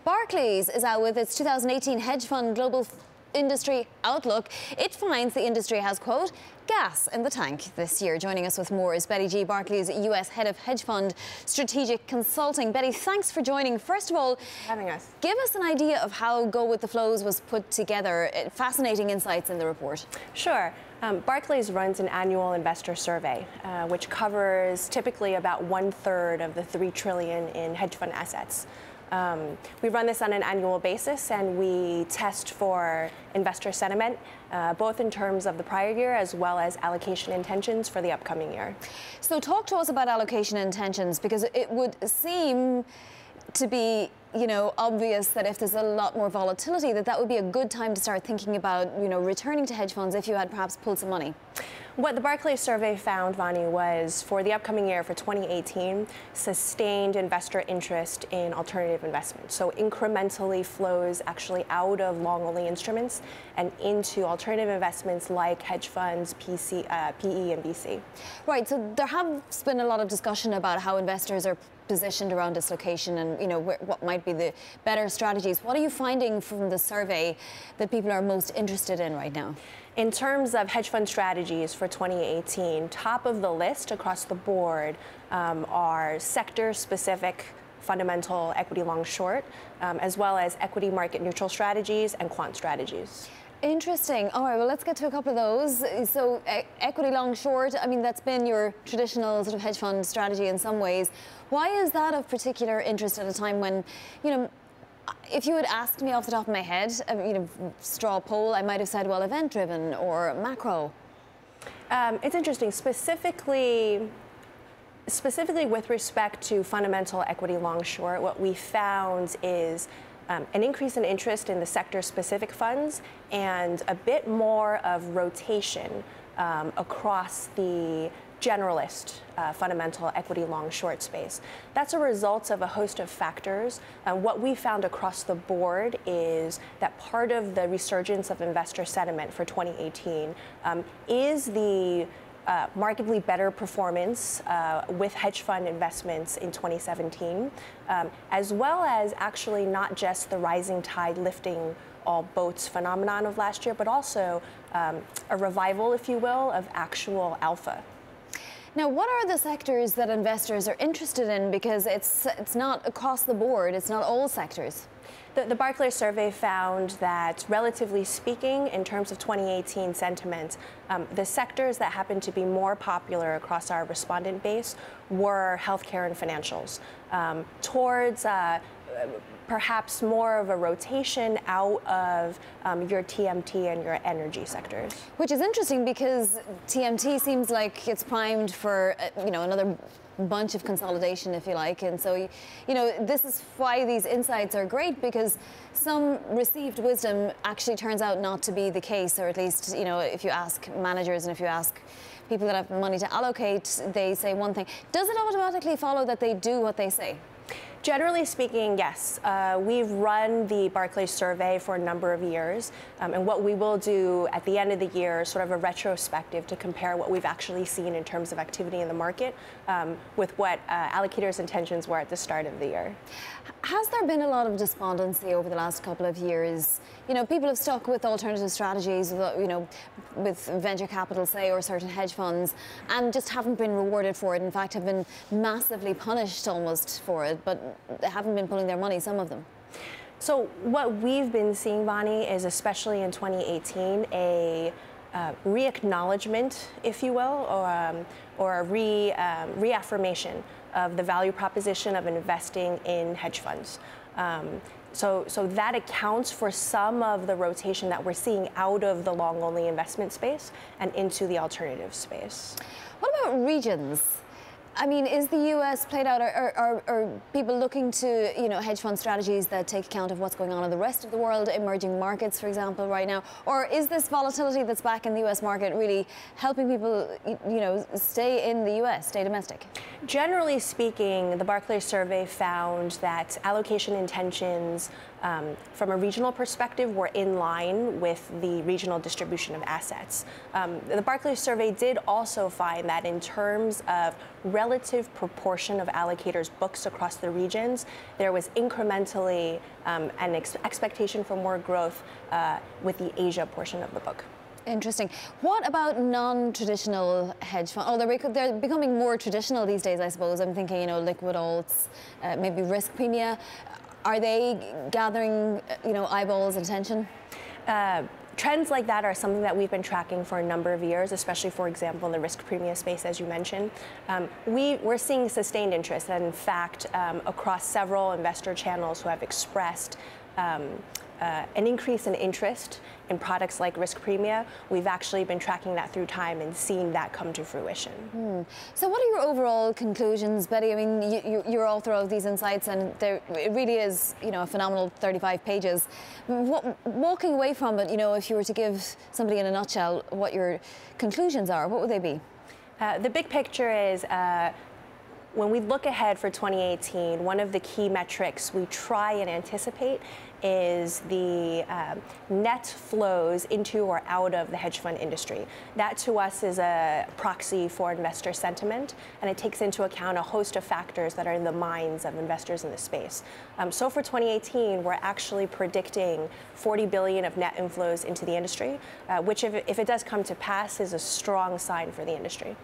Barclays is out with its 2018 hedge fund global industry outlook. It finds the industry has, quote, gas in the tank this year. Joining us with more is Betty Gee, Barclays U.S. head of hedge fund strategic consulting. Betty, thanks for joining. First of all, having us. Give us an idea of how Go with the Flows was put together. Fascinating insights in the report. Sure. Barclays runs an annual investor survey, which covers typically about 1/3 of the $3 trillion in hedge fund assets. We run this on an annual basis, and we test for investor sentiment, both in terms of the prior year as well as allocation intentions for the upcoming year. So talk to us about allocation intentions, because it would seem to be, obvious that if there's a lot more volatility, that would be a good time to start thinking about, returning to hedge funds if you had perhaps pulled some money. What the Barclays survey found, Vonnie, was for the upcoming year, for 2018, sustained investor interest in alternative investments. So incrementally flows actually out of long-only instruments and into alternative investments like hedge funds, PE, and VC. Right. So there has been a lot of discussion about how investors are positioned around dislocation and what might be the better strategies. What are you finding from the survey that people are most interested in right now? In terms of hedge fund strategies for 2018, top of the list across the board are sector-specific fundamental equity long-short, as well as equity market neutral strategies and quant strategies. Interesting. All right, well, let's get to a couple of those. So equity long-short, I mean, that's been your traditional sort of hedge fund strategy in some ways. Why is that of particular interest at a time when, if you had asked me off the top of my head, straw poll, I might have said, well, event-driven or macro. It's interesting, specifically with respect to fundamental equity long-short, what we found is an increase in interest in the sector-specific funds and a bit more of rotation across the generalist fundamental equity long-short space. That's a result of a host of factors. What we found across the board is that part of the resurgence of investor sentiment for 2018 is the markedly better performance with hedge fund investments in 2017, as well as actually not just the rising tide lifting all boats phenomenon of last year, but also a revival, if you will, of actual alpha. Now, what are the sectors that investors are interested in? Because it's not across the board, it's not all sectors. The Barclays survey found that, relatively speaking, in terms of 2018 sentiment, the sectors that happened to be more popular across our respondent base were healthcare and financials, towards perhaps more of a rotation out of your TMT and your energy sectors. Which is interesting, because TMT seems like it's primed for, another bunch of consolidation, if you like. And so, this is why these insights are great, because some received wisdom actually turns out not to be the case, or at least, if you ask managers and if you ask people that have money to allocate, they say one thing. Does it automatically follow that they do what they say? Generally speaking, yes. We've run the Barclays survey for a number of years, and what we will do at the end of the year is sort of a retrospective to compare what we've actually seen in terms of activity in the market with what allocators' intentions were at the start of the year. Has there been a lot of despondency over the last couple of years? People have stuck with alternative strategies, with venture capital, say, or certain hedge funds, and just haven't been rewarded for it. In fact, have been massively punished almost for it, but they haven't been pulling their money, some of them. So what we've been seeing, Vonnie, is especially in 2018, a re-acknowledgement, if you will, or a reaffirmation of the value proposition of investing in hedge funds. So that accounts for some of the rotation that we're seeing out of the long-only investment space and into the alternative space. What about regions? I mean, is the U.S. played out? Are people looking to, hedge fund strategies that take account of what's going on in the rest of the world, emerging markets, for example, right now? Or is this volatility that's back in the U.S. market really helping people, stay in the U.S., stay domestic? Generally speaking, the Barclays survey found that allocation intentions from a regional perspective were in line with the regional distribution of assets. The Barclays survey did also find that in terms of relative relative proportion of allocators' books across the regions, there was incrementally an expectation for more growth with the Asia portion of the book. Interesting. What about non-traditional hedge funds? Oh, they're becoming more traditional these days, I suppose. I'm thinking, you know, liquid alts, maybe risk premia. Are they gathering, you know, eyeballs and attention? Trends like that are something that we've been tracking for a number of years, especially, for example, in the risk premium space, as you mentioned. We're seeing sustained interest, and in fact, across several investor channels who have expressed an increase in interest in products like risk premia. We've actually been tracking that through time and seeing that come to fruition. So what are your overall conclusions, Betty? I mean, you're author of these insights, and it really is, you know, a phenomenal 35 pages. Walking away from it, you know, if you were to give somebody in a nutshell what your conclusions are, what would they be? The big picture is when we look ahead for 2018, one of the key metrics we try and anticipate is the net flows into or out of the hedge fund industry. That to us is a proxy for investor sentiment, and it takes into account a host of factors that are in the minds of investors in the space. So for 2018, we're actually predicting 40 billion of net inflows into the industry, which if it does come to pass is a strong sign for the industry.